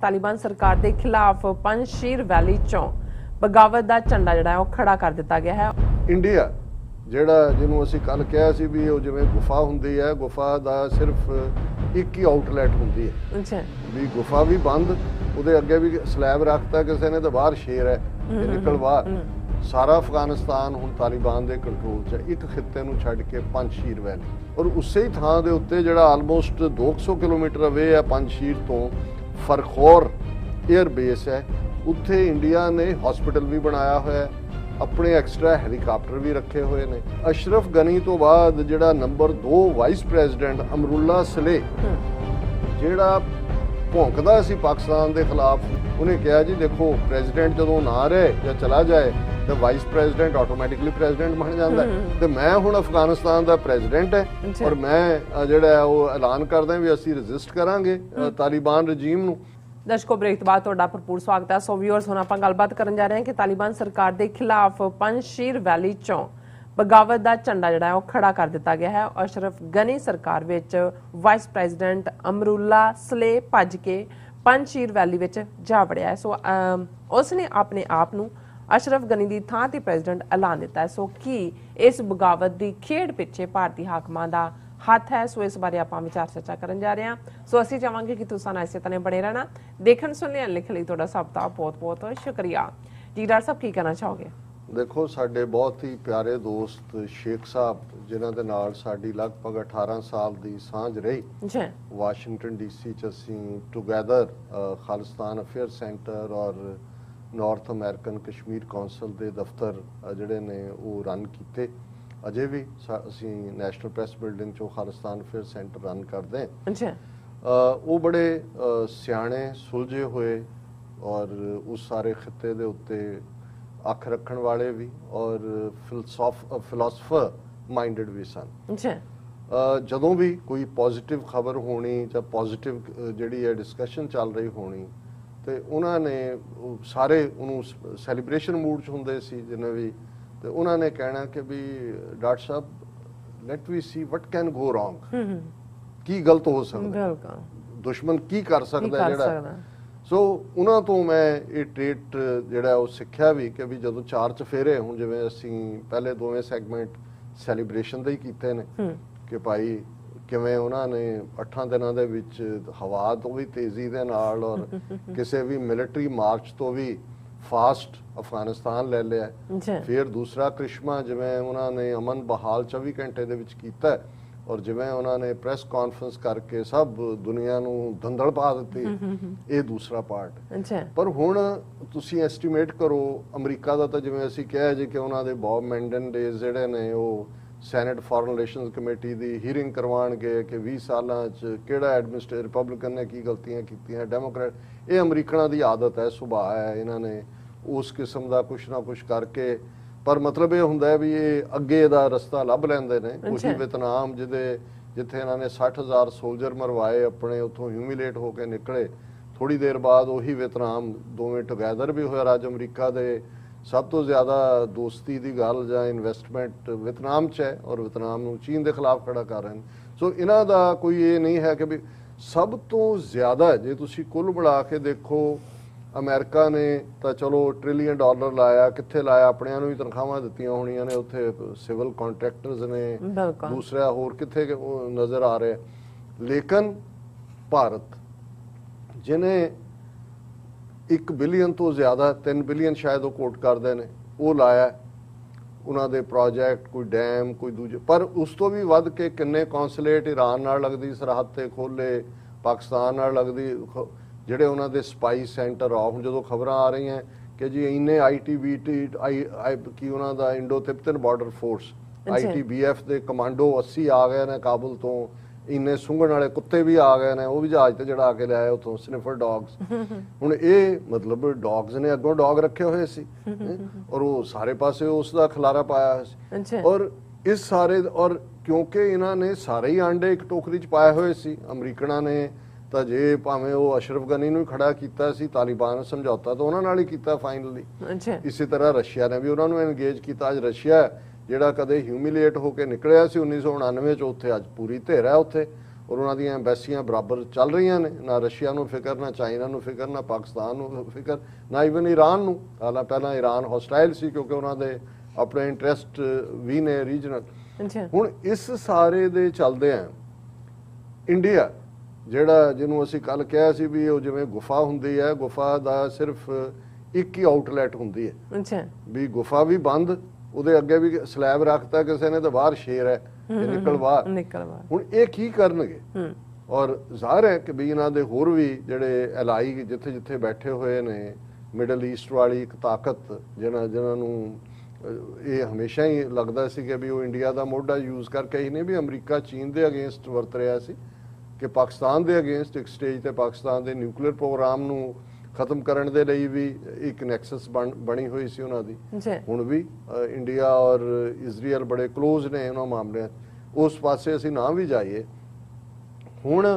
ਤਾਲਿਬਾਨ ਸਰਕਾਰ ਦੇ ਖਿਲਾਫ ਪੰਜਸ਼ੀਰ ਵੈਲੀ ਚੋਂ ਬਗਾਵਤ ਦਾ ਝੰਡਾ ਜਿਹੜਾ ਹੈ ਉਹ ਖੜਾ ਕਰ ਦਿੱਤਾ ਗਿਆ ਹੈ। ਇੰਡੀਆ ਜਿਹੜਾ ਜਿਹਨੂੰ ਅਸੀਂ ਕੱਲ ਕਿਹਾ ਸੀ ਵੀ ਉਹ ਜਿਵੇਂ ਗੁਫਾ ਹੁੰਦੀ ਹੈ, ਗੁਫਾ ਦਾ ਸਿਰਫ ਇੱਕ ਹੀ ਆਊਟਲੈਟ ਹੁੰਦੀ ਹੈ। ਅੱਛਾ, ਵੀ ਗੁਫਾ ਵੀ ਬੰਦ, ਉਹਦੇ ਅੱਗੇ ਵੀ ਸਲੈਬ ਰੱਖਤਾ ਕਿਸੇ ਨੇ, ਤਾਂ ਬਾਹਰ ਸ਼ੇਰ ਹੈ ਇਹ ਨਿਕਲ ਬਾਹਰ। ਸਾਰਾ ਅਫਗਾਨਿਸਤਾਨ ਹੁਣ ਤਾਲਿਬਾਨ ਦੇ ਕੰਟਰੋਲ 'ਚ, ਇੱਕ ਖਿੱਤੇ ਨੂੰ ਛੱਡ ਕੇ ਪੰਜਸ਼ੀਰ ਵੈਲੀ, ਔਰ ਉਸੇ ਹੀ ਥਾਂ ਦੇ ਉੱਤੇ ਜਿਹੜਾ ਆਲਮੋਸਟ 200 ਕਿਲੋਮੀਟਰ ਅਵੇ ਹੈ ਪੰਜਸ਼ੀਰ ਤੋਂ, ਫਰਖੌਰ 에ਅਰ ਬੇਸ ਹੈ। ਉੱਥੇ ਇੰਡੀਆ ਨੇ ਹਸਪੀਟਲ ਵੀ ਬਣਾਇਆ ਹੋਇਆ ਹੈ, ਆਪਣੇ ਐਕਸਟਰਾ ਹੈਲੀਕਾਪਟਰ ਵੀ ਰੱਖੇ ਹੋਏ ਨੇ। ਅਸ਼ਰਫ ਗਨੀ ਤੋਂ ਬਾਅਦ ਜਿਹੜਾ ਨੰਬਰ 2 ਵਾਈਸ ਪ੍ਰੈਜ਼ੀਡੈਂਟ ਅਮਰੁੱਲਾ ਸਲੇ, ਜਿਹੜਾ ਭੌਂਕਦਾ ਸੀ ਪਾਕਿਸਤਾਨ ਦੇ ਖਿਲਾਫ, ਉਹਨੇ ਕਿਹਾ ਜੀ ਦੇਖੋ ਪ੍ਰੈਜ਼ੀਡੈਂਟ ਜਦੋਂ ਨਾ ਰਹੇ ਜਾਂ ਚਲਾ ਜਾਏ ਤਾਂ ਵਾਈਸ ਪ੍ਰੈਜ਼ੀਡੈਂਟ ਆਟੋਮੈਟਿਕਲੀ ਪ੍ਰੈਜ਼ੀਡੈਂਟ ਬਣ ਜਾਂਦਾ ਤੇ ਮੈਂ ਹੁਣ ਅਫਗਾਨਿਸਤਾਨ ਦਾ ਪ੍ਰੈਜ਼ੀਡੈਂਟ ਹੈ ਔਰ ਮੈਂ ਜਿਹੜਾ ਉਹ ਐਲਾਨ ਕਰਦਾ ਵੀ ਅਸੀਂ ਰੈਜ਼ਿਸਟ ਕਰਾਂਗੇ ਤਾਲਿਬਾਨ ਰਜੀਮ ਨੂੰ। ਦਰਸ਼ਕੋ, ਬ੍ਰੇਕ ਤੋਂ ਬਾਅਦ ਤੁਹਾਡਾ ਭਰਪੂਰ ਸਵਾਗਤ ਹੈ। ਸੋ ਵਿਊਅਰਸ, ਹੁਣ ਆਪਾਂ ਗੱਲਬਾਤ ਕਰਨ ਜਾ ਰਹੇ ਹਾਂ ਕਿ ਤਾਲਿਬਾਨ ਸਰਕਾਰ ਦੇ ਖਿਲਾਫ ਪੰਜਸ਼ੀਰ ਵੈਲੀ ਚੋਂ ਬਗਾਵਤ ਦਾ ਝੰਡਾ ਜਿਹੜਾ ਹੈ ਉਹ ਖੜਾ ਕਰ ਦਿੱਤਾ ਗਿਆ ਹੈ। ਅਸ਼ਰਫ ਗਨੀ ਸਰਕਾਰ ਵਿੱਚ ਵਾਈਸ ਪ੍ਰੈਜ਼ੀਡੈਂਟ ਅਮਰੁੱਲਾ ਸਲੇ ਭੱਜ ਕੇ ਪੰਜਸ਼ੀਰ ਵੈਲੀ ਵਿੱਚ ਜਾ ਵੜਿਆ ਹੈ। ਸੋ ਉਸਨੇ ਆਪਣੇ ਆਪ ਨੂੰ ਅਸ਼ਰਫ ਗਨੀ ਦੀ ਥਾਂ ਤੇ ਪ੍ਰੈਜ਼ੀਡੈਂਟ ਐਲਾਨ ਦਿੱਤਾ ਹੈ। ਸੋ ਕੀ ਇਸ ਬਗਾਵਤ ਦੀ ਖੇਡ ਪਿੱਛੇ ਭਾਰਤੀ ਹਾਕਮਾਂ ਦਾ ਹੱਥ ਹੈ? ਸੋ ਇਸ ਬਾਰੇ ਆਪਾਂ ਵਿਚਾਰ ਚਰਚਾ ਕਰਨ ਜਾ ਰਹੇ ਹਾਂ। ਸੋ ਅਸੀਂ ਚਾਹਾਂਗੇ ਕਿ ਤੁਸੀਂ ਨਾਲ ਇਸੇ ਤਰ੍ਹਾਂ ਬਣੇ ਰਹਿਣਾ। ਦੇਖਣ ਸੁਣਨ ਲਿਖਣ ਲਈ ਤੁਹਾਡਾ ਸਭ ਦਾ ਬਹੁਤ ਬਹੁਤ ਸ਼ੁਕਰੀਆ ਜੀ। ਡਾਕਟਰ ਸਾਹਿਬ, ਕੀ ਕਹਿਣਾ ਚਾਹੋਗੇ? ਦੇਖੋ, ਸਾਡੇ ਬਹੁਤ ਹੀ ਪਿਆਰੇ ਦੋਸਤ ਸ਼ੇਖ ਸਾਹਿਬ, ਜਿਨ੍ਹਾਂ ਦੇ ਨਾਲ ਸਾਡੀ ਲਗਭਗ 18 ਸਾਲ ਦੀ ਸਾਂਝ ਰਹੀ ਜੀ, ਵਾਸ਼ਿੰਗਟਨ ਡੀਸੀ 'ਚ ਅਸੀਂ ਟੁਗੈਦਰ ਖਾਲਿਸਤਾਨ ਅਫੇਅਰ ਸੈਂਟਰ ਔਰ ਨਾਰਥ ਅਮਰੀਕਨ ਕਸ਼ਮੀਰ ਕੌਂਸਲ ਦੇ ਦਫ਼ਤਰ ਜਿਹੜੇ ਨੇ ਉਹ ਰਨ ਕੀਤੇ। ਅਜੇ ਵੀ ਅਸੀਂ ਨੈਸ਼ਨਲ ਪ੍ਰੈਸ ਬਿਲਡਿੰਗ 'ਚੋਂ ਖਾਲਿਸਤਾਨ ਅਫੇਅਰ ਸੈਂਟਰ ਰਨ ਕਰਦੇ ਹਾਂ। ਅੱਛਾ, ਉਹ ਬੜੇ ਸਿਆਣੇ ਸੁਲਝੇ ਹੋਏ ਔਰ ਉਸ ਸਾਰੇ ਖਿੱਤੇ ਦੇ ਉੱਤੇ ਅੱਖ ਰੱਖਣ ਵਾਲੇ ਵੀ ਔਰ ਫਿਲਾਸਫਰ ਮਾਈਂਡਡ ਵੀ ਸਨ। ਅੱਛਾ, ਜਦੋਂ ਵੀ ਕੋਈ ਪੋਜ਼ਿਟਿਵ ਖਬਰ ਹੋਣੀ ਜਾਂ ਪੋਜ਼ਿਟਿਵ ਜਿਹੜੀ ਹੈ ਡਿਸਕਸ਼ਨ ਚੱਲ ਰਹੀ ਹੋਣੀ ਤੇ ਉਹਨਾਂ ਨੇ ਸਾਰੇ ਉਹਨੂੰ ਸੈਲੀਬ੍ਰੇਸ਼ਨ ਮੂਡ 'ਚ ਹੁੰਦੇ ਸੀ ਜਿੰਨੇ ਵੀ, ਤੇ ਉਹਨਾਂ ਨੇ ਕਹਿਣਾ ਕਿ ਵੀ ਡਾਕਟਰ ਸਾਹਿਬ let we see what can go wrong, ਕੀ ਗਲਤ ਹੋ ਸਕਦਾ, ਦੁਸ਼ਮਣ ਕੀ ਕਰ ਸਕਦਾ ਜਿਹੜਾ। ਸੋ ਉਹਨਾਂ ਤੋਂ ਮੈਂ ਇਹ ਟ੍ਰੇਟ ਜਿਹੜਾ ਉਹ ਸਿੱਖਿਆ ਵੀ ਕਿ ਵੀ ਜਦੋਂ ਚਾਰ ਚਫੇਰੇ, ਹੁਣ ਜਿਵੇਂ ਅਸੀਂ ਪਹਿਲੇ ਦੋਵੇਂ ਸੈਗਮੈਂਟ ਸੈਲੀਬ੍ਰੇਸ਼ਨ ਦੇ ਹੀ ਕੀਤੇ ਨੇ ਕਿ ਭਾਈ ਕਿਵੇਂ ਉਹਨਾਂ ਨੇ 8 ਦਿਨਾਂ ਦੇ ਵਿੱਚ ਹਵਾ ਤੋਂ ਵੀ ਤੇਜ਼ੀ ਦੇ ਨਾਲ ਔਰ ਕਿਸੇ ਵੀ ਮਿਲਟਰੀ ਮਾਰਚ ਤੋਂ ਵੀ ਫਾਸਟ ਅਫਗਾਨਿਸਤਾਨ ਲੈ ਲਿਆ। ਫਿਰ ਦੂਸਰਾ ਕ੍ਰਿਸ਼ਮਾ ਜਿਵੇਂ ਉਹਨਾਂ ਨੇ ਅਮਨ ਬਹਾਲ 24 ਘੰਟੇ ਦੇ ਵਿੱਚ ਕੀਤਾ ਔਰ ਜਿਵੇਂ ਉਹਨਾਂ ਨੇ ਪ੍ਰੈਸ ਕਾਨਫਰੰਸ ਕਰਕੇ ਸਭ ਦੁਨੀਆ ਨੂੰ ਧੰਦਲ ਪਾ ਦਿੱਤੀ, ਇਹ ਦੂਸਰਾ ਪਾਰਟ। ਪਰ ਹੁਣ ਤੁਸੀਂ ਐਸਟੀਮੇਟ ਕਰੋ, ਅਮਰੀਕਾ ਦਾ ਤਾਂ ਜਿਵੇਂ ਅਸੀਂ ਕਿਹਾ ਜੀ ਕਿ ਉਹਨਾਂ ਦੇ ਬੌਬ ਮੈਂਡਨਡੇਜ਼ ਜਿਹੜੇ ਨੇ ਉਹ ਸੈਨੇਟ ਫੋਰਨ ਰਿਲੇਸ਼ਨਸ ਕਮੇਟੀ ਦੀ ਹੀਅਰਿੰਗ ਕਰਵਾਉਣਗੇ ਕਿ 20 ਸਾਲਾਂ 'ਚ ਕਿਹੜਾ ਐਡਮਿਨਿਸਟ੍ਰੇਟਰ ਰਿਪਬਲਿਕਨ ਨੇ ਕੀ ਗਲਤੀਆਂ ਕੀਤੀਆਂ, ਡੈਮੋਕ੍ਰੈਟ। ਇਹ ਅਮਰੀਕਨਾਂ ਦੀ ਆਦਤ ਹੈ, ਸੁਭਾਅ ਹੈ, ਇਹਨਾਂ ਨੇ ਉਸ ਕਿਸਮ ਦਾ ਕੁਛ ਨਾ ਕੁਛ ਕਰਕੇ, ਪਰ ਮਤਲਬ ਇਹ ਹੁੰਦਾ ਹੈ ਵੀ ਇਹ ਅੱਗੇ ਦਾ ਰਸਤਾ ਲੱਭ ਲੈਂਦੇ ਨੇ। ਉਹੀ ਵਿਤਨਾਮ ਜਿੱਥੇ ਇਹਨਾਂ ਨੇ 60,000 ਸੋਲਜਰ ਮਰਵਾਏ ਆਪਣੇ, ਉੱਥੋਂ ਹਿਊਮਿਲੇਟ ਹੋ ਕੇ ਨਿਕਲੇ, ਥੋੜੀ ਦੇਰ ਬਾਅਦ ਉਹੀ ਵਿਤਨਾਮ ਦੋਵੇਂ ਟੁਗੈਦਰ ਵੀ ਹੋਇਆ। ਅੱਜ ਅਮਰੀਕਾ ਦੇ ਸਭ ਤੋਂ ਜ਼ਿਆਦਾ ਦੋਸਤੀ ਦੀ ਗੱਲ ਜਾਂ ਇਨਵੈਸਟਮੈਂਟ ਵਿਤਨਾਮ 'ਚ ਹੈ ਔਰ ਵਿਤਨਾਮ ਨੂੰ ਚੀਨ ਦੇ ਖਿਲਾਫ ਖੜਾ ਕਰ ਰਹੇ ਨੇ। ਸੋ ਇਹਨਾਂ ਦਾ ਕੋਈ ਇਹ ਨਹੀਂ ਹੈ ਕਿ ਵੀ ਸਭ ਤੋਂ ਜ਼ਿਆਦਾ, ਜੇ ਤੁਸੀਂ ਕੁੱਲ ਮਿਲਾ ਕੇ ਦੇਖੋ, ਅਮਰੀਕਾ ਨੇ ਤਾਂ ਚਲੋ $1 ਟ੍ਰਿਲੀਅਨ ਲਾਇਆ, ਕਿੱਥੇ ਲਾਇਆ, ਆਪਣਿਆਂ ਨੂੰ ਵੀ ਤਨਖਾਹਾਂ ਦਿੱਤੀਆਂ ਹੋਣੀਆਂ ਨੇ, ਉੱਥੇ ਸਿਵਲ ਕੰਟਰੈਕਟਰਸ ਨੇ, ਦੂਸਰਾ ਹੋਰ ਕਿੱਥੇ ਨਜ਼ਰ ਆ ਰਿਹਾ। ਲੇਕਿਨ ਭਾਰਤ ਜਿਹਨੇ 1 ਬਿਲੀਅਨ ਤੋਂ ਜ਼ਿਆਦਾ, 3 ਬਿਲੀਅਨ ਸ਼ਾਇਦ ਉਹ ਕੋਟ ਕਰਦੇ ਨੇ, ਉਹ ਲਾਇਆ ਉਹਨਾਂ ਦੇ ਪ੍ਰੋਜੈਕਟ, ਕੋਈ ਡੈਮ, ਕੋਈ ਦੂਜੇ। ਪਰ ਉਸ ਤੋਂ ਵੀ ਵੱਧ ਕੇ ਕਿੰਨੇ ਕੌਂਸੂਲੇਟ ਇਰਾਨ ਨਾਲ ਲੱਗਦੀ ਸਰਹੱਦ ਤੇ ਖੋਲੇ, ਪਾਕਿਸਤਾਨ ਨਾਲ ਲੱਗਦੀ, ਜਿਹੜੇ ਉਹਨਾਂ ਦੇ ਸਪਾਈ ਸੈਂਟਰ ਆ। ਹੁਣ ਜਦੋਂ ਖਬਰਾਂ ਆ ਰਹੀਆਂ ਕਿ ਜੀ ਇੰਨੇ ITBT ਕੀ ਉਹਨਾਂ ਦਾ ਇੰਡੋ ਤਿੱਬਤਨ ਬਾਰਡਰ ਫੋਰਸ ITBF ਦੇ ਕਮਾਂਡੋ 80 ਆ ਗਏ ਨੇ ਕਾਬੁਲ ਤੋਂ, ਇੰਨੇ ਸੁੰਘਣ ਵਾਲੇ ਕੁੱਤੇ ਵੀ ਆ ਗਏ ਨੇ, ਉਹ ਵੀ ਜਹਾਜ਼ ਤੇ ਚੜਾ ਕੇ ਲਿਆਏ ਉੱਥੋਂ, ਸਨਿਫਰ ਡੌਗਸ। ਹੁਣ ਇਹ ਮਤਲਬ ਡੌਗਸ ਨੇ ਅੱਗੋਂ ਡੌਗ ਰੱਖੇ ਹੋਏ ਸੀ ਔਰ ਉਹ ਸਾਰੇ ਪਾਸੇ ਉਸ ਦਾ ਖਲਾਰਾ ਪਾਇਆ ਹੋਇਆ ਸੀ। ਔਰ ਇਸ ਸਾਰੇ, ਔਰ ਕਿਉਂਕਿ ਇਹਨਾਂ ਨੇ ਸਾਰੇ ਹੀ ਆਂਡੇ ਇੱਕ ਟੋਕਰੀ 'ਚ ਪਾਏ ਹੋਏ ਸੀ ਅਮਰੀਕਨਾਂ ਨੇ, ਤਾਂ ਜੇ ਭਾਵੇਂ ਉਹ ਅਸ਼ਰਫ ਗਨੀ ਨੂੰ ਖੜਾ ਕੀਤਾ ਸੀ, ਤਾਲਿਬਾਨ ਸਮਝੌਤਾ ਤਾਂ ਉਹਨਾਂ ਨਾਲ ਹੀ ਕੀਤਾ ਫਾਈਨਲੀ। ਇਸੇ ਤਰ੍ਹਾਂ ਰਸ਼ੀਆ ਨੇ ਵੀ ਉਹਨਾਂ ਨੂੰ ਐਨਗੇਜ ਕੀਤਾ। ਅੱਜ ਰਸ਼ੀਆ ਜਿਹੜਾ ਕਦੇ ਹਿਊਮਿਲੇਟ ਹੋ ਕੇ ਨਿਕਲਿਆ ਸੀ 1999 'ਚ, ਉੱਥੇ ਅੱਜ ਪੂਰੀ ਧਿਰ ਹੈ ਉੱਥੇ। ਔਰ ਉਹਨਾਂ ਦੀਆਂ ਐਮਬੈਸੀਆਂ ਬਰਾਬਰ ਚੱਲ ਰਹੀਆਂ ਨੇ। ਨਾ ਰਸ਼ੀਆ ਨੂੰ ਫਿਕਰ, ਨਾ ਚਾਈਨਾ ਨੂੰ ਫਿਕਰ, ਨਾ ਪਾਕਿਸਤਾਨ ਨੂੰ ਫਿਕਰ, ਨਾ ਇਵਨ ਈਰਾਨ ਨੂੰ। ਹਾਲਾਂ ਪਹਿਲਾਂ ਈਰਾਨ ਹੌਸਟਾਈਲ ਸੀ ਕਿਉਂਕਿ ਉਹਨਾਂ ਦੇ ਆਪਣੇ ਇੰਟਰਸਟ ਵੀ ਨੇ ਰੀਜਨਲ। ਹੁਣ ਇਸ ਸਾਰੇ ਦੇ ਚੱਲਦੇ ਆ ਇੰਡੀਆ ਜਿਹੜਾ, ਜਿਹਨੂੰ ਅਸੀਂ ਕੱਲ ਕਿਹਾ ਸੀ ਵੀ ਉਹ ਜਿਵੇਂ ਗੁਫਾ ਹੁੰਦੀ ਹੈ, ਗੁਫਾ ਦਾ ਸਿਰਫ ਇੱਕ ਹੀ ਆਊਟਲੈਟ ਹੁੰਦੀ ਹੈ ਵੀ ਗੁਫਾ ਵੀ ਬੰਦ, ਉਹਦੇ ਅੱਗੇ ਵੀ ਸਲੈਬ ਰੱਖਤਾ ਕਿਸੇ ਨੇ, ਤਾਂ ਬਾਹਰ ਸ਼ੇਰ ਹੈ ਨਿਕਲ ਬਾਹਰ। ਹੁਣ ਇਹ ਕੀ ਕਰਨਗੇ? ਔਰ ਜ਼ਾਹਰ ਹੈ ਕਿ ਵੀ ਇਹਨਾਂ ਦੇ ਹੋਰ ਵੀ ਜਿਹੜੇ ਐਲਾਈ ਜਿੱਥੇ ਜਿੱਥੇ ਬੈਠੇ ਹੋਏ ਨੇ, ਮਿਡਲ ਈਸਟ ਵਾਲੀ ਇੱਕ ਤਾਕਤ ਜਿਹਨਾਂ ਨੂੰ ਇਹ ਹਮੇਸ਼ਾ ਹੀ ਲੱਗਦਾ ਸੀ ਕਿ ਵੀ ਉਹ ਇੰਡੀਆ ਦਾ ਮੋਢਾ ਯੂਜ਼ ਕਰਕੇ ਹੀ ਨਹੀਂ, ਵੀ ਅਮਰੀਕਾ ਚੀਨ ਦੇ ਅਗੇਂਸਟ ਵਰਤ ਰਿਹਾ ਸੀ ਕਿ ਪਾਕਿਸਤਾਨ ਦੇ ਅਗੇਂਸਟ ਇੱਕ ਸਟੇਜ ਤੇ ਪਾਕਿਸਤਾਨ ਦੇ ਨਿਊਕਲੀਅਰ ਪ੍ਰੋਗਰਾਮ ਨੂੰ ਖਤਮ ਕਰਨ ਦੇ ਲਈ ਵੀ ਇੱਕ ਨੈਕਸਸ ਬਣੀ ਹੋਈ ਸੀ ਉਹਨਾਂ ਦੀ। ਹੁਣ ਵੀ ਇੰਡੀਆ ਔਰ ਇਜ਼ਰਾਈਲ ਬੜੇ ਕਲੋਜ਼ ਨੇ ਉਹਨਾਂ ਮਾਮਲਿਆਂ, ਉਸ ਪਾਸੇ ਅਸੀਂ ਨਾ ਵੀ ਜਾਈਏ। ਹੁਣ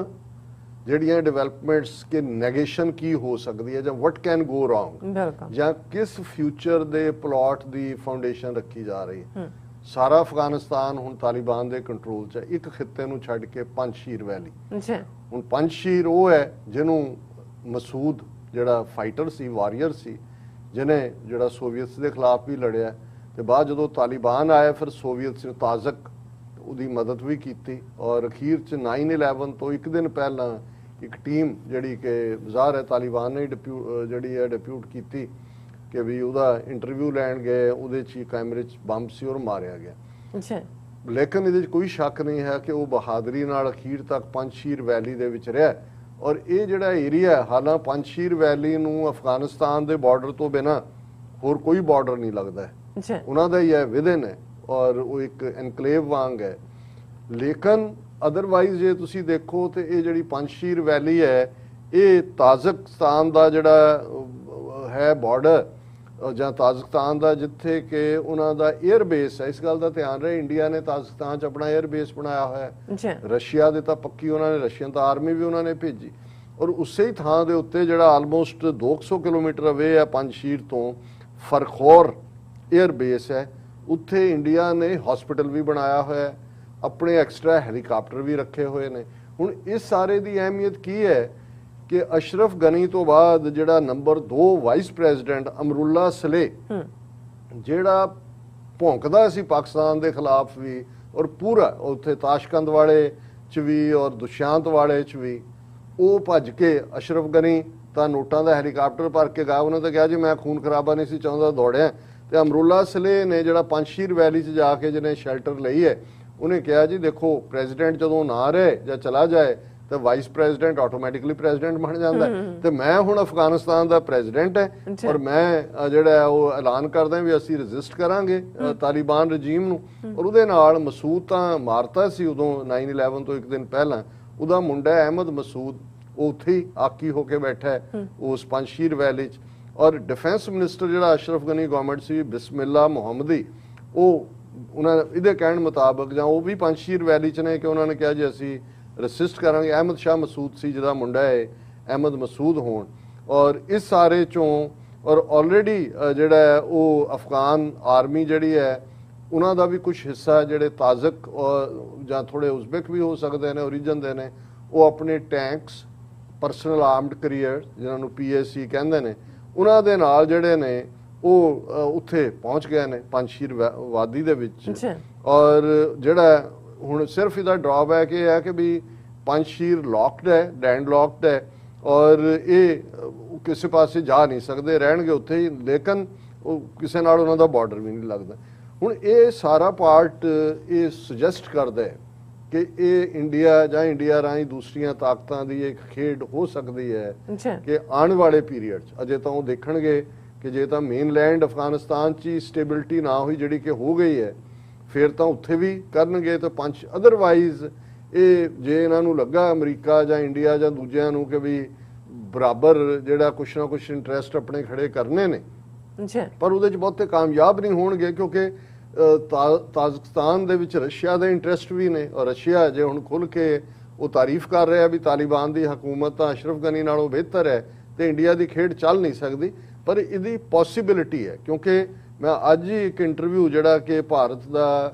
ਜਿਹੜੀਆਂ ਡਿਵੈਲਪਮੈਂਟਸ ਕੇ ਨੈਗੇਸ਼ਨ ਕੀ ਹੋ ਸਕਦੀ ਹੈ ਜਾਂ ਵਟ ਕੈਨ ਗੋ ਰੌਂਗ, ਜਾਂ ਕਿਸ ਫਿਊਚਰ ਦੇ ਪਲਾਟ ਦੀ ਫਾਊਂਡੇਸ਼ਨ ਰੱਖੀ ਜਾ ਰਹੀ ਹੈ। ਸਾਰਾ ਅਫਗਾਨਿਸਤਾਨ ਹੁਣ ਤਾਲਿਬਾਨ ਦੇ ਕੰਟਰੋਲ 'ਚ ਹੈ, ਇੱਕ ਖਿੱਤੇ ਨੂੰ ਛੱਡ ਕੇ ਪੰਜਸ਼ੀਰ ਵੈਲੀ। ਹੁਣ ਪੰਜਸ਼ੀਰ ਉਹ ਹੈ ਜਿਹਨੂੰ ਮਸੂਦ ਜਿਹੜਾ ਫਾਈਟਰ ਸੀ, ਵਾਰੀਅਰ ਸੀ, ਜਿਹਨੇ ਜਿਹੜਾ ਸੋਵੀਅਤਸ ਦੇ ਖਿਲਾਫ ਵੀ ਲੜਿਆ, ਤੇ ਬਾਅਦ ਜਦੋਂ ਤਾਲਿਬਾਨ ਆਇਆ ਫਿਰ ਸੋਵੀਅਤਸ ਨੇ ਤਾਜ਼ਕ ਉਹਦੀ ਮਦਦ ਵੀ ਕੀਤੀ। ਔਰ ਅਖੀਰ 'ਚ 9/11 ਤੋਂ ਇੱਕ ਦਿਨ ਪਹਿਲਾਂ ਇੱਕ ਟੀਮ ਜਿਹੜੀ ਕਿ ਜ਼ਾਹਰ ਹੈ ਤਾਲਿਬਾਨ ਨੇ ਜਿਹੜੀ ਹੈ ਡਿਪਿਊਟ ਕੀਤੀ ਕਿ ਵੀ ਉਹਦਾ ਇੰਟਰਵਿਊ ਲੈਣ ਗਏ, ਉਹਦੇ 'ਚ ਕੈਮਰੇ 'ਚ ਬੰਬ ਸੀ ਔਰ ਮਾਰਿਆ ਗਿਆ। ਲੇਕਿਨ ਇਹਦੇ 'ਚ ਕੋਈ ਸ਼ੱਕ ਨਹੀਂ ਹੈ ਕਿ ਉਹ ਬਹਾਦਰੀ ਨਾਲ ਅਖੀਰ ਤੱਕ ਪੰਜਸ਼ੀਰ ਵੈਲੀ ਦੇ ਵਿੱਚ ਰਿਹਾ। ਔਰ ਇਹ ਜਿਹੜਾ ਏਰੀਆ, ਹਾਲਾਂ ਪੰਜਸ਼ੀਰ ਵੈਲੀ ਨੂੰ ਅਫਗਾਨਿਸਤਾਨ ਦੇ ਬਾਰਡਰ ਤੋਂ ਬਿਨਾਂ ਹੋਰ ਕੋਈ ਬਾਰਡਰ ਨਹੀਂ ਲੱਗਦਾ ਹੈ, ਉਹਨਾਂ ਦਾ ਹੀ ਹੈ, ਵਿਦਨ ਹੈ, ਔਰ ਉਹ ਇੱਕ ਐਨਕਲੇਵ ਵਾਂਗ ਹੈ। ਲੇਕਿਨ ਅਦਰਵਾਈਜ਼ ਜੇ ਤੁਸੀਂ ਦੇਖੋ ਤੇ ਇਹ ਜਿਹੜੀ ਪੰਜਸ਼ੀਰ ਵੈਲੀ ਹੈ, ਇਹ ਤਾਜ਼ਕਸਤਾਨ ਦਾ ਜਿਹੜਾ ਹੈ ਬਾਰਡਰ, ਜਾਂ ਤਾਜ਼ਕਸਤਾਨ ਦਾ ਜਿੱਥੇ ਕਿ ਉਹਨਾਂ ਦਾ 에ਅਰ ਬੇਸ ਹੈ। ਇਸ ਗੱਲ ਦਾ ਧਿਆਨ ਰਹੇ, ਇੰਡੀਆ ਨੇ ਤਾਜ਼ਕਸਤਾਨ 'ਚ ਆਪਣਾ 에ਅਰ ਬੇਸ ਬਣਾਇਆ ਹੋਇਆ ਹੈ, ਰਸ਼ੀਆ ਦੇ ਤਾਂ ਪੱਕੀ ਉਹਨਾਂ ਨੇ, ਰਸ਼ੀਅਨ ਤਾਂ ਆਰਮੀ ਵੀ ਉਹਨਾਂ ਨੇ ਭੇਜੀ। ਔਰ ਉਸੇ ਹੀ ਥਾਂ ਦੇ ਉੱਤੇ ਜਿਹੜਾ ਆਲਮੋਸਟ 200 ਕਿਲੋਮੀਟਰ ਅਵੇ ਹੈ ਪੰਜਸ਼ੀਰ ਤੋਂ, ਫਰਖੌਰ 에ਅਰ ਬੇਸ ਹੈ, ਉੱਥੇ ਇੰਡੀਆ ਨੇ ਹਸਪੀਟਲ ਵੀ ਬਣਾਇਆ ਹੋਇਆ ਹੈ, ਆਪਣੇ ਐਕਸਟਰਾ ਹੈਲੀਕਾਪਟਰ ਵੀ ਰੱਖੇ ਹੋਏ ਨੇ। ਹੁਣ ਇਸ ਸਾਰੇ ਦੀ ਅਹਿਮੀਅਤ ਕੀ ਹੈ ਕਿ ਅਸ਼ਰਫ ਗਨੀ ਤੋਂ ਬਾਅਦ ਜਿਹੜਾ ਨੰਬਰ 2 ਵਾਈਸ ਪ੍ਰੈਜ਼ੀਡੈਂਟ ਅਮਰੁੱਲਾ ਸਲੇ, ਜਿਹੜਾ ਭੌਂਕਦਾ ਸੀ ਪਾਕਿਸਤਾਨ ਦੇ ਖਿਲਾਫ ਵੀ, ਔਰ ਪੂਰਾ ਉੱਥੇ ਤਾਸ਼ਕੰਦ ਵਾਲੇ 'ਚ ਵੀ ਔਰ ਦੁਸ਼ਾਂਤ ਵਾਲੇ 'ਚ ਵੀ, ਉਹ ਭੱਜ ਕੇ ਅਸ਼ਰਫ ਗਨੀ ਤਾਂ ਨੋਟਾਂ ਦਾ ਹੈਲੀਕਾਪਟਰ ਭਰ ਕੇ ਗਿਆ। ਉਹਨਾਂ ਤਾਂ ਕਿਹਾ ਜੀ ਮੈਂ ਖੂਨ ਖਰਾਬਾ ਨਹੀਂ ਸੀ ਚਾਹੁੰਦਾ, ਦੌੜਿਆ। ਤੇ ਅਮਰੁੱਲਾ ਸਲੇ ਨੇ ਜਿਹੜਾ ਪੰਜਸ਼ੀਰ ਵੈਲੀ 'ਚ ਜਾ ਕੇ ਜਿਹਨੇ ਸ਼ੈਲਟਰ ਲਈ ਹੈ, ਉਹਨੇ ਕਿਹਾ ਜੀ ਦੇਖੋ ਪ੍ਰੈਜ਼ੀਡੈਂਟ ਜਦੋਂ ਨਾ ਰਹੇ ਜਾਂ ਚਲਾ ਜਾਏ ਤਾਂ ਵਾਈਸ ਪ੍ਰੈਜ਼ੀਡੈਂਟ ਆਟੋਮੈਟਿਕਲੀ ਪ੍ਰੈਜ਼ੀਡੈਂਟ ਬਣ ਜਾਂਦਾ, ਤੇ ਮੈਂ ਹੁਣ ਅਫਗਾਨਿਸਤਾਨ ਦਾ ਪ੍ਰੈਜ਼ੀਡੈਂਟ ਹੈ ਔਰ ਮੈਂ ਜਿਹੜਾ ਉਹ ਐਲਾਨ ਕਰਦਾ ਵੀ ਅਸੀਂ ਰੈਜ਼ਿਸਟ ਕਰਾਂਗੇ ਤਾਲਿਬਾਨ ਰਜੀਮ ਨੂੰ। ਔਰ ਉਹਦੇ ਨਾਲ ਮਸੂਦ ਤਾਂ ਮਾਰਤਾ ਸੀ ਉਦੋਂ 9/11 ਤੋਂ ਇੱਕ ਦਿਨ ਪਹਿਲਾਂ, ਉਹਦਾ ਮੁੰਡਾ ਅਹਿਮਦ ਮਸੂਦ ਉਹ ਉੱਥੇ ਹੀ ਆਕੀ ਹੋ ਕੇ ਬੈਠਾ ਹੈ ਉਸ ਪੰਜਸ਼ੀਰ ਵੈਲੀ 'ਚ। ਔਰ ਡਿਫੈਂਸ ਮਿਨਿਸਟਰ ਜਿਹੜਾ ਅਸ਼ਰਫ ਗਨੀ ਗਵਰਨਮੈਂਟ ਸੀ, ਬਿਸਮਿਲ੍ਲਾ ਮੁਹੰਮਦੀ, ਉਹ ਉਹਨਾਂ ਇਹਦੇ ਕਹਿਣ ਮੁਤਾਬਕ, ਜਾਂ ਉਹ ਵੀ ਪੰਜਸ਼ੀਰ ਵੈਲੀ 'ਚ ਨੇ, ਕਿ ਉਹਨਾਂ ਨੇ ਕਿਹਾ ਜੀ ਅਸੀਂ ਰੈਸਿਸਟ ਕਰਾਂਗੇ। ਅਹਿਮਦ ਸ਼ਾਹ ਮਸੂਦ ਸੀ ਜਿਹਦਾ ਮੁੰਡਾ ਹੈ ਅਹਿਮਦ ਮਸੂਦ ਹੋਣ। ਔਰ ਇਸ ਸਾਰੇ 'ਚੋਂ ਔਰ ਆਲਰੇਡੀ ਜਿਹੜਾ ਉਹ ਅਫਗਾਨ ਆਰਮੀ ਜਿਹੜੀ ਹੈ ਉਹਨਾਂ ਦਾ ਵੀ ਕੁਝ ਹਿੱਸਾ ਜਿਹੜੇ ਤਾਜ਼ਕ ਜਾਂ ਥੋੜੇ ਉਜ਼ਬੇਕ ਵੀ ਹੋ ਸਕਦੇ ਨੇ ਓਰੀਜਨ ਦੇ ਨੇ, ਉਹ ਆਪਣੇ ਟੈਂਕਸ, ਪਰਸਨਲ ਆਰਮਡ ਕੈਰੀਅਰ ਜਿਹਨਾਂ ਨੂੰ PAC ਕਹਿੰਦੇ ਨੇ, ਉਹਨਾਂ ਦੇ ਨਾਲ ਜਿਹੜੇ ਨੇ ਉਹ ਉੱਥੇ ਪਹੁੰਚ ਗਏ ਨੇ ਪੰਜਸ਼ੀਰ ਵਾਦੀ ਦੇ ਵਿੱਚ। ਔਰ ਜਿਹੜਾ ਹੁਣ ਸਿਰਫ ਇਹਦਾ ਡਰਾਬੈਕ ਇਹ ਹੈ ਕਿ ਵੀ ਪੰਜਸ਼ੀਰ ਲੌਕਡ ਹੈ, ਲੈਂਡ ਲੌਕਡ ਹੈ, ਔਰ ਇਹ ਕਿਸੇ ਪਾਸੇ ਜਾ ਨਹੀਂ ਸਕਦੇ, ਰਹਿਣਗੇ ਉੱਥੇ ਹੀ, ਲੇਕਿਨ ਉਹ ਕਿਸੇ ਨਾਲ ਉਹਨਾਂ ਦਾ ਬਾਰਡਰ ਵੀ ਨਹੀਂ ਲੱਗਦਾ। ਹੁਣ ਇਹ ਸਾਰਾ ਪਾਰਟ ਇਹ ਸੁਜੈਸਟ ਕਰਦਾ ਹੈ ਕਿ ਇਹ ਇੰਡੀਆ ਜਾਂ ਇੰਡੀਆ ਰਾਹੀਂ ਦੂਸਰੀਆਂ ਤਾਕਤਾਂ ਦੀ ਇੱਕ ਖੇਡ ਹੋ ਸਕਦੀ ਹੈ ਕਿ ਆਉਣ ਵਾਲੇ ਪੀਰੀਅਡ 'ਚ ਅਜੇ ਤਾਂ ਉਹ ਦੇਖਣਗੇ ਕਿ ਜੇ ਤਾਂ ਮੇਨਲੈਂਡ ਅਫਗਾਨਿਸਤਾਨ 'ਚ ਹੀ ਸਟੇਬਿਲਿਟੀ ਨਾ ਹੋਈ ਜਿਹੜੀ ਕਿ ਹੋ ਗਈ ਹੈ, ਫਿਰ ਤਾਂ ਉੱਥੇ ਵੀ ਕਰਨਗੇ। ਤਾਂ ਅਦਰਵਾਈਜ਼ ਇਹ ਜੇ ਇਹਨਾਂ ਨੂੰ ਲੱਗਾ ਅਮਰੀਕਾ ਜਾਂ ਇੰਡੀਆ ਜਾਂ ਦੂਜਿਆਂ ਨੂੰ ਕਿ ਵੀ ਬਰਾਬਰ ਜਿਹੜਾ ਕੁਛ ਨਾ ਕੁਛ ਇੰਟਰਸਟ ਆਪਣੇ ਖੜੇ ਕਰਨੇ ਨੇ, ਪਰ ਉਹਦੇ 'ਚ ਬਹੁਤੇ ਕਾਮਯਾਬ ਨਹੀਂ ਹੋਣਗੇ, ਕਿਉਂਕਿ ਤਾਜ਼ਕਸਤਾਨ ਦੇ ਵਿੱਚ ਰਸ਼ੀਆ ਦਾ ਇੰਟਰਸਟ ਵੀ ਨੇ। ਔਰ ਰਸ਼ੀਆ ਜੇ ਹੁਣ ਖੁੱਲ੍ਹ ਕੇ ਉਹ ਤਾਰੀਫ ਕਰ ਰਿਹਾ ਵੀ ਤਾਲਿਬਾਨ ਦੀ ਹਕੂਮਤ ਤਾਂ ਅਸ਼ਰਫ ਗਨੀ ਨਾਲੋਂ ਬਿਹਤਰ ਹੈ, ਤੇ ਇੰਡੀਆ ਦੀ ਖੇਡ ਚੱਲ ਨਹੀਂ ਸਕਦੀ। ਪਰ ਇਹਦੀ ਪੋਸੀਬਿਲਿਟੀ ਹੈ, ਕਿਉਂਕਿ ਮੈਂ ਅੱਜ ਹੀ ਇੱਕ ਇੰਟਰਵਿਊ ਜਿਹੜਾ ਕਿ ਭਾਰਤ ਦਾ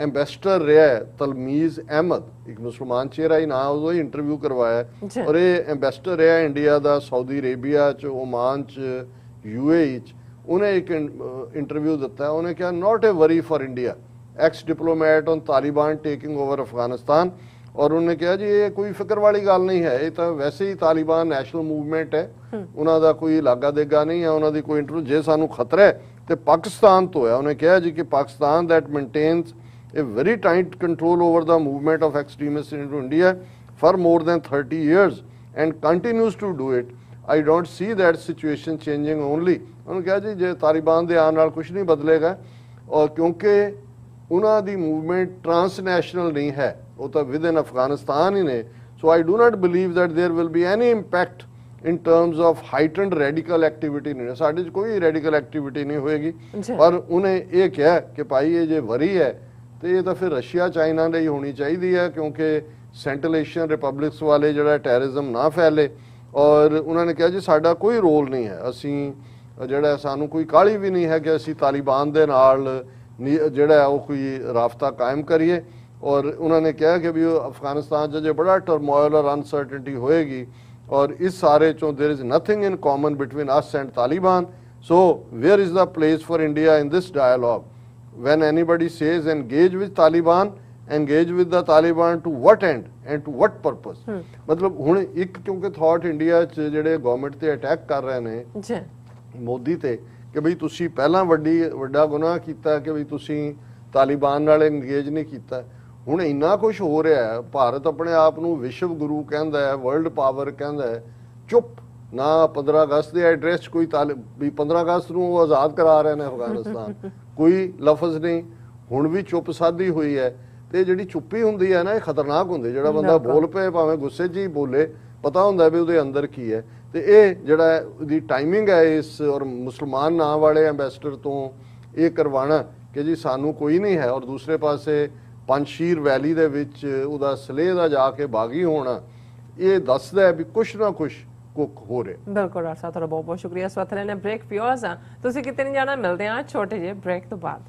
ਐਂਬੈਸਡਰ ਰਿਹਾ ਹੈ ਤਲਮੀਜ਼ ਅਹਿਮਦ, ਇੱਕ ਮੁਸਲਮਾਨ ਚਿਹਰਾ ਹੀ ਨਾ, ਉਦੋਂ ਹੀ ਇੰਟਰਵਿਊ ਕਰਵਾਇਆ ਜੀ। ਔਰ ਇਹ ਐਂਬੈਸਡਰ ਰਿਹਾ ਇੰਡੀਆ ਦਾ ਸਾਊਦੀ ਅਰੇਬੀਆ ਚ, ਓਮਾਨ ਚ, UAE ਚ। ਉਹਨੇ ਇੱਕ ਇੰਟਰਵਿਊ ਦਿੱਤਾ, ਉਹਨੇ ਕਿਹਾ not a worry for India, ex diplomat on Taliban taking over Afghanistan. ਔਰ ਉਹਨੇ ਕਿਹਾ ਜੀ ਇਹ ਕੋਈ ਫਿਕਰ ਵਾਲੀ ਗੱਲ ਨਹੀਂ ਹੈ, ਇਹ ਤਾਂ ਵੈਸੇ ਹੀ ਤਾਲਿਬਾਨ ਨੈਸ਼ਨਲ ਮੂਵਮੈਂਟ ਹੈ, ਉਹਨਾਂ ਦਾ ਕੋਈ ਲਾਗਾ ਦੇਗਾ ਨਹੀਂ ਹੈ, ਉਹਨਾਂ ਦੀ ਕੋਈ ਇੰਟਰਵਿਊ, ਜੇ ਸਾਨੂੰ ਖਤਰਾ ਹੈ ਤੇ ਪਾਕਿਸਤਾਨ ਤੋਂ ਹੈ। ਉਹਨੇ ਕਿਹਾ ਜੀ ਕਿ Pakistan that maintains a very tight control over the movement of extremists into India for more than 30 years and continues to do it. I don't see that situation changing only. ਉਹਨੇ ਕਿਹਾ ਜੀ ਜੇ ਤਾਲਿਬਾਨ ਦੇ ਆਉਣ ਨਾਲ ਕੁਝ ਨਹੀਂ ਬਦਲੇਗਾ, ਔਰ ਕਿਉਂਕਿ ਉਹਨਾਂ ਦੀ ਮੂਵਮੈਂਟ ਟ੍ਰਾਂਸਨੈਸ਼ਨਲ ਨਹੀਂ ਹੈ, ਉਹ ਤਾਂ ਵਿਦਨ ਅਫਗਾਨਿਸਤਾਨ ਹੀ ਨੇ। So I do not believe that there will be any impact in terms of heightened radical activity ਨਹੀਂ, ਸਾਡੇ 'ਚ ਕੋਈ ਰੈਡੀਕਲ ਐਕਟੀਵਿਟੀ ਨਹੀਂ ਹੋਏਗੀ। ਪਰ ਉਹਨੇ ਇਹ ਕਿਹਾ ਕਿ ਭਾਈ ਇਹ ਜੇ ਵਰੀ ਹੈ ਤੇ ਇਹ ਤਾਂ ਫਿਰ ਰਸ਼ੀਆ ਚਾਈਨਾ ਲਈ ਹੋਣੀ ਚਾਹੀਦੀ ਹੈ, ਕਿਉਂਕਿ ਸੈਂਟਰਲ ਏਸ਼ੀਅਨ ਰਿਪਬਲਿਕਸ ਵਾਲੇ ਜਿਹੜਾ ਟੈਰਰਿਜ਼ਮ ਨਾ ਫੈਲੇ। ਔਰ ਉਹਨਾਂ ਨੇ ਕਿਹਾ ਜੀ ਸਾਡਾ ਕੋਈ ਰੋਲ ਨਹੀਂ ਹੈ, ਅਸੀਂ ਜਿਹੜਾ ਸਾਨੂੰ ਕੋਈ ਕਾਹਲੀ ਵੀ ਨਹੀਂ ਹੈ ਕਿ ਅਸੀਂ ਤਾਲਿਬਾਨ ਦੇ ਨਾਲ ਜਿਹੜਾ ਉਹ ਕੋਈ ਰਾਬਤਾ ਕਾਇਮ ਕਰੀਏ। ਔਰ ਉਹਨਾਂ ਨੇ ਕਿਹਾ ਕਿ ਵੀ ਅਫਗਾਨਿਸਤਾਨ 'ਚ ਜੇ ਬੜਾ ਟਰਮੋਇਲ ਔਰ ਅਨਸਰਟਨਟੀ ਹੋਏਗੀ ਔਰ ਇਸ ਸਾਰੇ ਚੋਂ there is nothing in common between us and Taliban, so where is the place for India in this dialogue? When anybody says engage with Taliban, engage with the Taliban to what end and to what purpose? ਮਤਲਬ ਹੁਣ ਇੱਕ ਕਿਉਂਕਿ thought India 'ਚ ਜਿਹੜੇ government ਤੇ attack ਕਰ ਰਹੇ ਨੇ ਜੀ ਮੋਦੀ ਤੇ ਕਿ ਬਈ ਤੁਸੀਂ ਪਹਿਲਾਂ ਵੱਡਾ ਗੁਨਾਹ ਕੀਤਾ ਕਿ ਬਈ ਤੁਸੀਂ ਤਾਲਿਬਾਨ ਨਾਲ ਇੰਗੇਜ ਨਹੀਂ ਕੀਤਾ। ਹੁਣ ਇੰਨਾ ਕੁਝ ਹੋ ਰਿਹਾ ਹੈ, ਭਾਰਤ ਆਪਣੇ ਆਪ ਨੂੰ ਵਿਸ਼ਵ ਗੁਰੂ ਕਹਿੰਦਾ ਹੈ, ਵਰਲਡ ਪਾਵਰ ਕਹਿੰਦਾ ਹੈ, ਚੁੱਪ ਨਾ 15 ਅਗਸਤ ਦੇ ਐਡਰੈਸ ਕੋਈ ਵੀ 15 ਅਗਸਤ ਨੂੰ ਉਹ ਆਜ਼ਾਦ ਕਰਾ ਰਹੇ ਨੇ ਅਫਗਾਨਿਸਤਾਨ, ਕੋਈ ਲਫ਼ਜ਼ ਨਹੀਂ, ਹੁਣ ਵੀ ਚੁੱਪ ਸਾਧੀ ਹੋਈ ਹੈ। ਤੇ ਜਿਹੜੀ ਚੁੱਪੀ ਹੁੰਦੀ ਹੈ ਨਾ ਇਹ ਖਤਰਨਾਕ ਹੁੰਦੀ, ਜਿਹੜਾ ਬੰਦਾ ਬੋਲ ਪਏ ਭਾਵੇਂ ਗੁੱਸੇ 'ਚ ਹੀ ਬੋਲੇ, ਪਤਾ ਹੁੰਦਾ ਵੀ ਉਹਦੇ ਅੰਦਰ ਕੀ ਹੈ। ਤੇ ਇਹ ਜਿਹੜਾ ਉਹਦੀ ਟਾਈਮਿੰਗ ਹੈ ਇਸ ਔਰ ਮੁਸਲਮਾਨ ਨਾਂ ਵਾਲੇ ਐਂਬੈਸਡਰ ਤੋਂ ਇਹ ਕਰਵਾਉਣਾ ਕਿ ਜੀ ਸਾਨੂੰ ਕੋਈ ਨਹੀਂ ਹੈ, ਔਰ ਦੂਸਰੇ ਪਾਸੇ ਪੰਜਸ਼ੀਰ ਵੈਲੀ ਦੇ ਵਿੱਚ ਉਹਦਾ ਸਲੇਹ ਦਾ ਜਾ ਕੇ ਬਾਗੀ ਹੋਣਾ, ਇਹ ਦੱਸਦਾ ਹੈ ਵੀ ਕੁਛ ਨਾ ਕੁਛ ਕੁੱਕ ਹੋ ਰਿਹਾ। ਬਿਲਕੁਲ ਡਾਕਟਰ ਸਾਹਿਬ, ਤੁਹਾਡਾ ਬਹੁਤ ਬਹੁਤ ਸ਼ੁਕਰੀਆ। ਇਸ ਵਕਤ ਲੈਣੇ ਬ੍ਰੇਕ ਪਿਓਜ਼ ਆ, ਤੁਸੀਂ ਕਿਤੇ ਨਹੀਂ ਜਾਣਾ, ਮਿਲਦੇ ਹਾਂ ਛੋਟੇ ਜਿਹੇ ਬ੍ਰੇਕ ਤੋਂ ਬਾਅਦ।